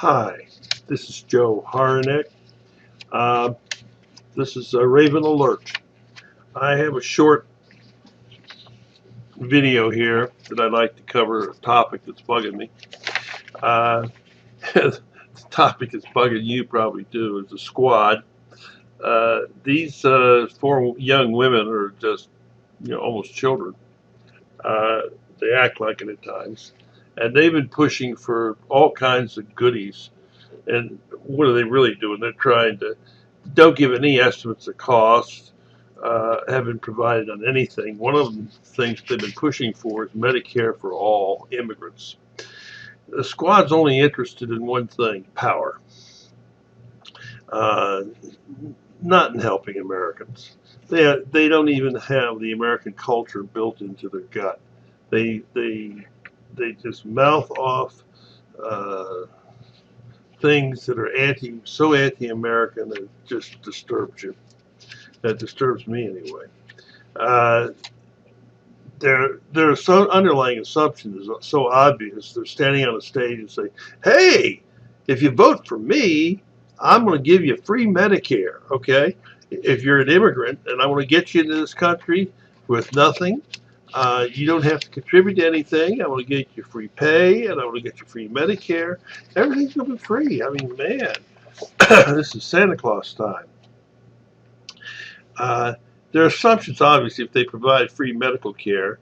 Hi, this is Joe Harnick. Uh, this is a Raven Alert. I have a short video here that I'd like to cover a topic that's bugging me. Uh, the topic that's bugging you probably too is the squad. These four young women are just, almost children. Uh, they act like it at times. And they've been pushing for all kinds of goodies. And what are they really doing? They're trying to don't give any estimates of costs, have been provided on anything. One of the things they've been pushing for is Medicare for all immigrants. The squad's only interested in one thing: power, uh, not in helping Americans. They don't even have the American culture built into their gut. They just mouth off uh, things that are so anti-American that it just disturbs you. That disturbs me anyway. Uh, their underlying assumption is so obvious. They're standing on a stage and say, "Hey, if you vote for me, I'm going to give you free Medicare." Okay, if you're an immigrant and I want to get you into this country with nothing, you don't have to contribute to anything. I want to get you free pay and I want to get you free Medicare. Everything's going to be free. I mean, man, this is Santa Claus time. Their assumptions, obviously, if they provide free medical care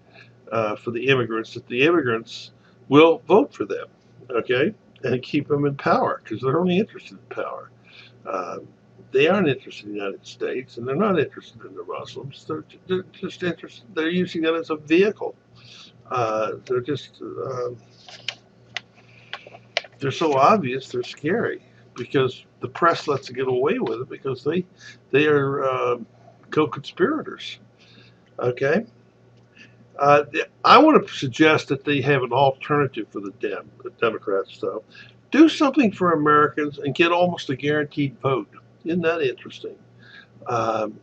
for the immigrants, that the immigrants will vote for them, okay, and keep them in power because they're only interested in power. Uh, they aren't interested in the United States, and they're not interested in the Muslims. They're just interested. They're using that as a vehicle. They're just they're so obvious. They're scary because the press lets them get away with it because they are co-conspirators. Okay, I want to suggest that they have an alternative for the Democrats, though. Do something for Americans and get almost a guaranteed vote. Isn't that interesting?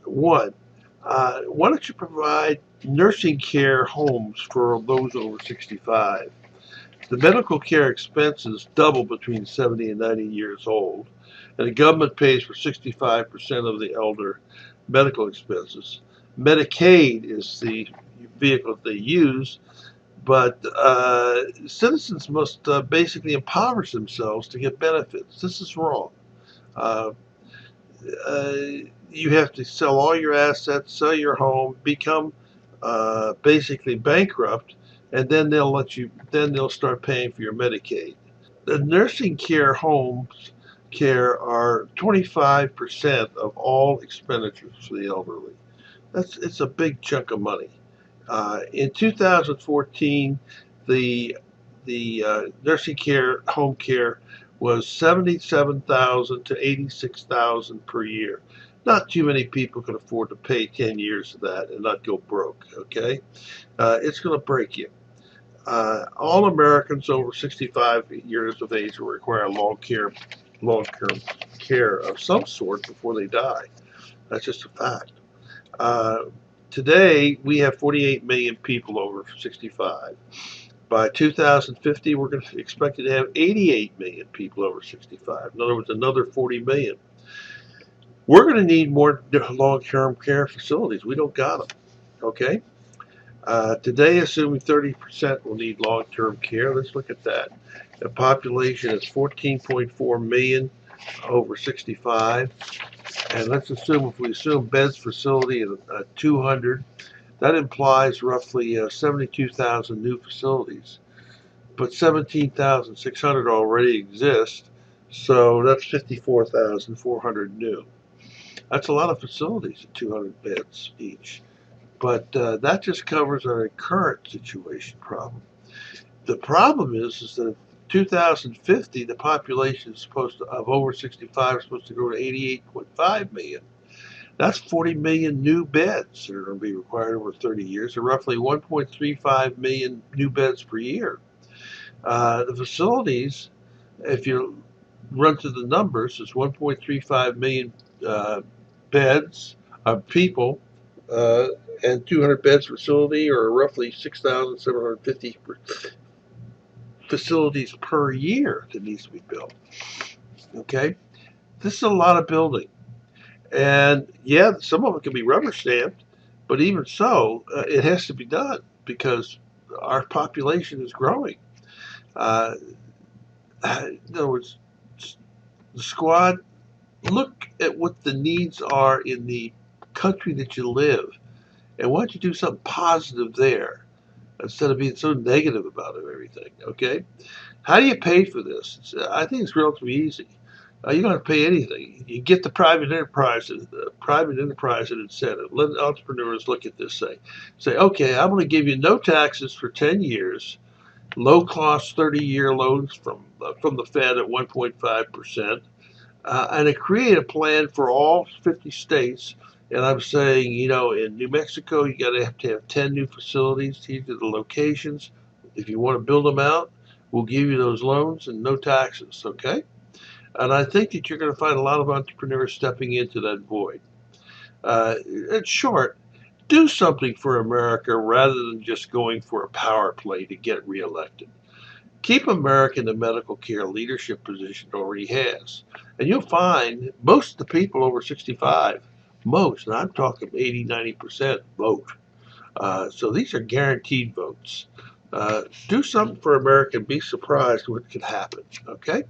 One, why don't you provide nursing care homes for those over 65? The medical care expenses double between 70 and 90 years old, and the government pays for 65% of the elder medical expenses. Medicaid is the vehicle that they use, but citizens must basically impoverish themselves to get benefits. This is wrong. Uh, uh, you have to sell all your assets, sell your home, become basically bankrupt, and then they'll let you. Then they'll start paying for your Medicaid. The nursing care homes care are 25% of all expenditures for the elderly. It's a big chunk of money. In 2014, the nursing care home care was 77,000 to 86,000 per year. Not too many people can afford to pay 10 years of that and not go broke. Okay, it's going to break you. All Americans over 65 years of age will require long-term care of some sort before they die. That's just a fact. Uh, Today, we have 48 million people over 65. By 2050, we're going to expect to have 88 million people over 65. In other words, another 40 million. We're going to need more long-term care facilities. We don't got them. Okay. Today, assuming 30% will need long-term care, let's look at that. The population is 14.4 million over 65. And let's assume, if we assume beds facility at 200, that implies roughly 72,000 new facilities. But 17,600 already exist, so that's 54,400 new. That's a lot of facilities at 200 beds each. But that just covers our current situation problem. The problem is that 2050, the population is of over 65 is supposed to grow to 88.5 million. That's 40 million new beds that are going to be required over 30 years, or roughly 1.35 million new beds per year. The facilities, if you run through the numbers, is 1.35 million beds of people uh, and 200 beds facility, or roughly 6,750 facilities per year that needs to be built. Okay, this is a lot of building, and yeah, some of it can be rubber stamped, but even so, it has to be done because our population is growing. Uh, in other words, the squad, look at what the needs are in the country that you live, and why don't you do something positive there instead of being so negative about everything? Okay, how do you pay for this? I think it's relatively easy. You don't have to pay anything. You get the private enterprise and incentive. Let entrepreneurs look at this. Say, okay, I'm going to give you no taxes for 10 years, low cost 30-year loans from the Fed at 1.5%, and I create a plan for all 50 states. And I'm saying, in New Mexico, you got to have 10 new facilities. These are the locations. If you want to build them out, we'll give you those loans and no taxes. Okay. And I think that you're going to find a lot of entrepreneurs stepping into that void. In short, do something for America rather than just going for a power play to get reelected. Keep America in the medical care leadership position it already has. And you'll find most of the people over 65, and I'm talking 80, 90% vote. So these are guaranteed votes. Do something for America and be surprised what could happen. Okay?